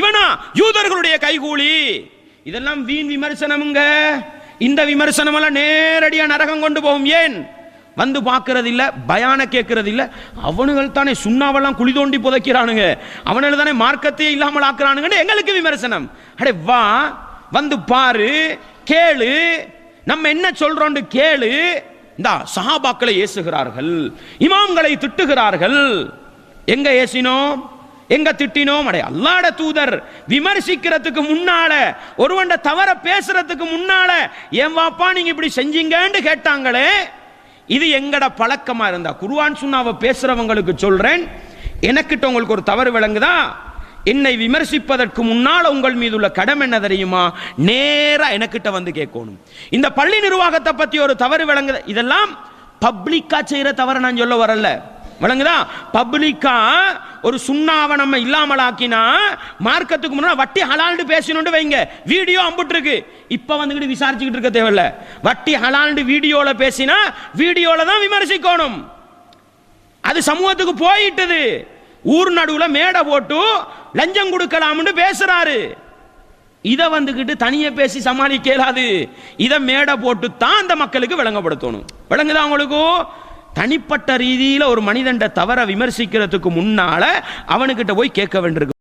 இவனா யூதர்களுடைய கைகூலி. இதெல்லாம் வீண் விமர்சனமுங்க. இந்த விமர்சனம் எல்லாம் நேரடியா நரகம் கொண்டு போகும். ஏன் வந்து பார்க்கறது இல்ல, பயான கேட்கறது இல்ல. அவனுகள் தானே சுண்ணாவெல்லாம் குழி தோண்டி புதைக்கிறானுங்க, அவனுகள் தானே மார்க்கத்தையே இல்லாமல் ஆக்குறானுங்க. எங்களுக்கு விமர்சனம். அடே வா, வந்து பாரு, கேளு, நம்ம என்ன சொல்றோம் கேளு. இந்த சஹாபாக்களை ஏசுகிறார்கள், இமாம்களை திட்டுகிறார்கள். எங்க ஏசினோம், எங்க திட்டினோம்? அடே அல்லாஹ்வுடைய தூதர் விமர்சிக்கிறதுக்கு முன்னால, ஒருவண்ட தவற பேசுறதுக்கு முன்னால, ஏன் வாப்பா நீங்க இப்படி செஞ்சீங்கன்னு கேட்டாங்களே. இது எங்கட பழக்கமா இருந்தா, குர்ஆன் சுன்னாவை பேசுறவங்களுக்கு சொல்றேன், எனக்கிட்ட உங்களுக்கு ஒரு தவறு விளங்குதா, என்னை விமர்சிப்பதற்கு முன்னால் உங்கள் மீது உள்ள கடமை என்ன தெரியுமா? நேரா எனக்கிட்ட வந்து கேட்கணும். இந்த பள்ளி நிர்வாகத்தை பத்தி ஒரு தவறு விளங்குது, இதெல்லாம் பப்ளிக்கா செய்யற தவறு நான் சொல்ல வரல, விளங்குதா? பப்ளிக்கா ஒரு சுண்ணாவை நம்ம இல்லாமலாக்கினா, மார்க்கத்துக்கு முன்னாடி வட்டி ஹலால்னு பேசணும்னு வைங்க, வீடியோ அம்புட்டு இருக்கு. இப்ப வந்துகிட்டு விசாரிச்சுக்கிட்டு இருக்க தேவையில்ல. வட்டி ஹலால்னு வீடியோல பேசினா வீடியோல தான் விமர்சிக்கணும். அது சமூகத்துக்கு போயிட்டது. ஊர் நடுவுல மேடை போட்டு லஞ்சம் கொடுக்கலாம்னு பேசுறாரு. இத வந்துகிட்டு தனியே பேசி சமாளிக்க இயலாது. இத மேடை போட்டு தான் அந்த மக்களுக்கு விளங்கப்படுத்தணும். விளங்குதா உங்களுக்கு? தனிப்பட்ட ரீதியில ஒரு மனிதன் தவற விமர்சிக்கிறதுக்கு முன்னால அவனுக்கிட்ட போய் கேட்க வேண்டியிருக்கு.